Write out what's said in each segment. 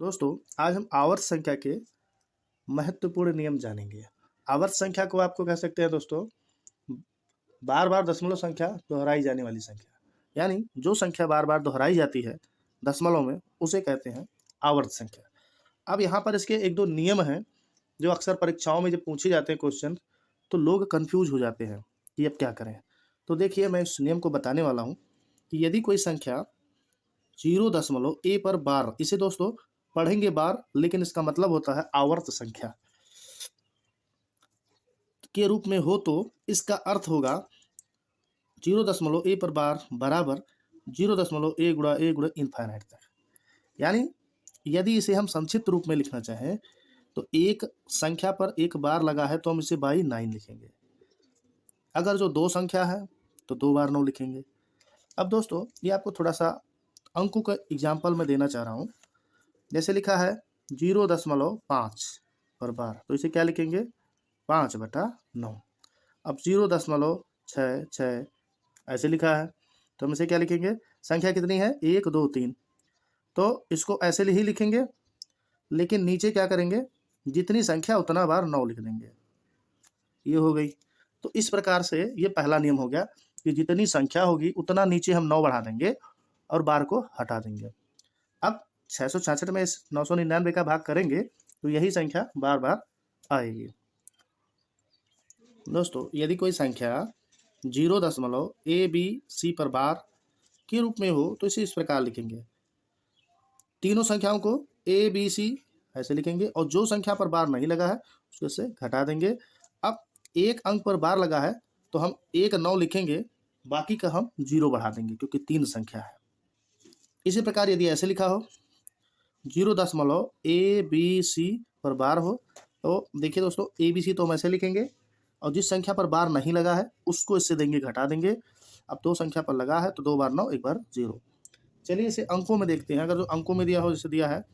दोस्तों, आज हम आवर्त संख्या के महत्वपूर्ण नियम जानेंगे। आवर्त संख्या को आपको कह सकते हैं दोस्तों, बार-बार दशमलव संख्या दोहराई जाने वाली संख्या। यानी जो संख्या बार-बार दोहराई जाती है दशमलव में, उसे कहते हैं आवर्त संख्या। अब यहाँ पर इसके 1-2 नियम हैं, जो अक्सर परीक्षाओं में जब पूछे जाते हैं क्वेश्चन, तो लोग कन्फ्यूज़ हो जाते हैं कि अब क्या करें? तो देखिए, मैं इस नियम को बताने वाला हूँ कि यदि कोई संख्या 0 ए पर बार, इसे दोस्तों पढ़ेंगे बार, लेकिन इसका मतलब होता है आवर्त संख्या के रूप में हो, तो इसका अर्थ होगा 0 ए पर बार बराबर 0 ए गुणा इनफाइनाइट तक। यानी यदि इसे हम संक्षिप्त रूप में लिखना चाहें, तो एक संख्या पर एक बार लगा है तो हम इसे बाई 9 लिखेंगे। अगर जो दो संख्या है तो 2 बार 9 लिखेंगे। अब दोस्तों, ये आपको थोड़ा सा अंकों का एग्जाम्पल मैं देना चाह रहा हूँ। जैसे लिखा है 0.5 पर बार, तो इसे क्या लिखेंगे 5/9। अब 0.66 ऐसे लिखा है, तो हम इसे क्या लिखेंगे, संख्या कितनी है 1 2 3, तो इसको ऐसे ही लिखेंगे, लेकिन नीचे क्या करेंगे, जितनी संख्या उतना बार 9 लिख देंगे। ये हो गई। तो इस प्रकार से ये पहला नियम हो गया कि जितनी संख्या होगी उतना नीचे हम 9 बढ़ा देंगे और बार को हटा देंगे। अब 666 में इस 999 का भाग करेंगे तो यही संख्या बार बार आएगी। दोस्तों, यदि कोई संख्या 0.ABC पर बार के रूप में हो, तो इसे इस प्रकार लिखेंगे, तीनों संख्याओं को ABC ऐसे लिखेंगे और जो संख्या पर बार नहीं लगा है उसको इससे घटा देंगे। अब एक अंक पर बार लगा है तो हम 1 9 लिखेंगे, बाकी का हम 0 बढ़ा देंगे क्योंकि 3 संख्या है। इसी प्रकार यदि ऐसे लिखा हो 0.ABC पर बार हो, तो देखिए दोस्तों, ABC तो हम ऐसे लिखेंगे और जिस संख्या पर बार नहीं लगा है उसको इससे देंगे, घटा देंगे। अब 2 संख्या पर लगा है तो 2 बार 9, 1 बार 0। चलिए इसे अंकों में देखते हैं। अगर जो अंकों में दिया हो, जैसे दिया है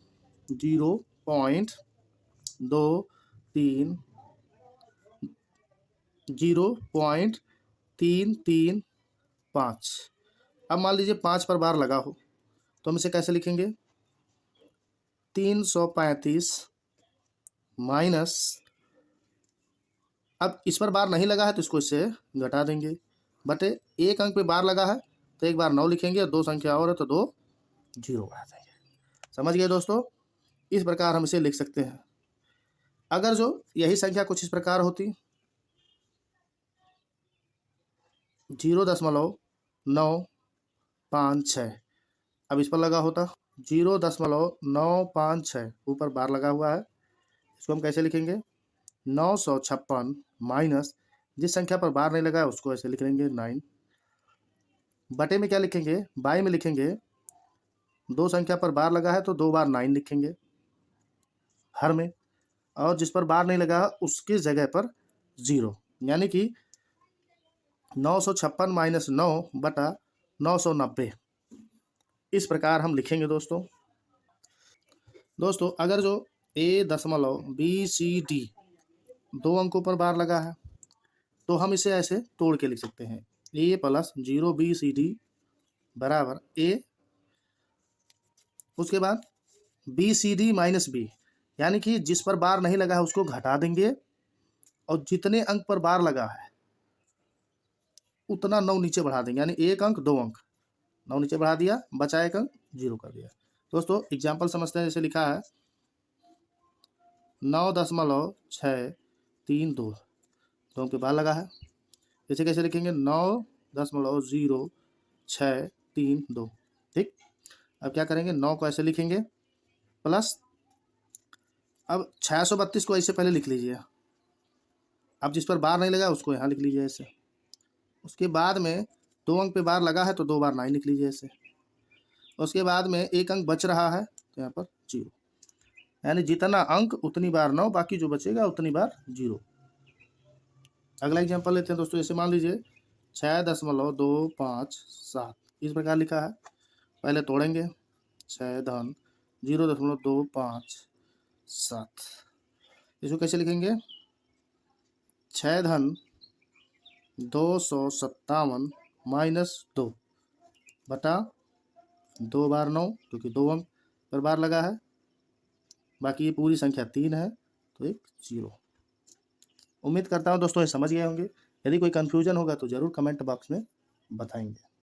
0.23 0.335। अब मान लीजिए 5 पर बार लगा हो, तो हम इसे कैसे लिखेंगे, 335 माइनस, अब इस पर बार नहीं लगा है तो इसको इससे घटा देंगे, बटे एक अंक पे बार लगा है तो 1 बार 9 लिखेंगे और 2 संख्या और है तो 2 0 बढ़ा देंगे। समझ गए दोस्तों? इस प्रकार हम इसे लिख सकते हैं। अगर जो यही संख्या कुछ इस प्रकार होती, 0.956, अब इस पर लगा होता 0.956, ऊपर बार लगा हुआ है, इसको हम कैसे लिखेंगे, 956 माइनस, जिस संख्या पर बार नहीं लगा है उसको ऐसे लिख लेंगे 9, बटे में क्या लिखेंगे, बाई में लिखेंगे, दो संख्या पर बार लगा है तो 2 बार 9 लिखेंगे हर में, और जिस पर बार नहीं लगा उसकी जगह पर 0, यानी कि 956 माइनस 9 बटा 990। इस प्रकार हम लिखेंगे दोस्तों, अगर जो A.B.C.D दो अंकों पर बार लगा है तो हम इसे ऐसे तोड़ के लिख सकते हैं, A प्लस 0BCD बराबर A, उसके बाद BCD माइनस B, यानी कि जिस पर बार नहीं लगा है उसको घटा देंगे और जितने अंक पर बार लगा है उतना 9 नीचे बढ़ा देंगे, यानी 1 अंक 2 अंक 9 नीचे बढ़ा दिया, बचा 1 अंक 0 कर दिया। दोस्तों एग्जाम्पल समझते हैं। जैसे लिखा है 9.632, दो अंक पे बार लगा है, इसे कैसे लिखेंगे, 9.0632। ठीक, अब क्या करेंगे, 9 को ऐसे लिखेंगे प्लस, अब 632 को ऐसे पहले लिख लीजिए, अब जिस पर बार नहीं लगा उसको यहाँ लिख लीजिए ऐसे, उसके बाद में 2 अंक पे बार लगा है तो 2 बार 9 लिख लीजिए ऐसे, उसके बाद में 1 अंक बच रहा है तो यहाँ पर 0, यानी जितना अंक उतनी बार 9, बाकी जो बचेगा उतनी बार 0। अगला एग्जाम्पल लेते हैं दोस्तों। जैसे मान लीजिए 6.257, इस प्रकार लिखा है, पहले तोड़ेंगे, 6 धन 0.257, इसको कैसे लिखेंगे, 6 धन 257 माइनस 2 बटा 2 बार 9, क्योंकि 2 अंक पर बार लगा है, बाकी ये पूरी संख्या 3 है, तो एक 0। उम्मीद करता हूँ दोस्तों ये समझ गए होंगे। यदि कोई कन्फ्यूजन होगा तो ज़रूर कमेंट बॉक्स में बताएँगे।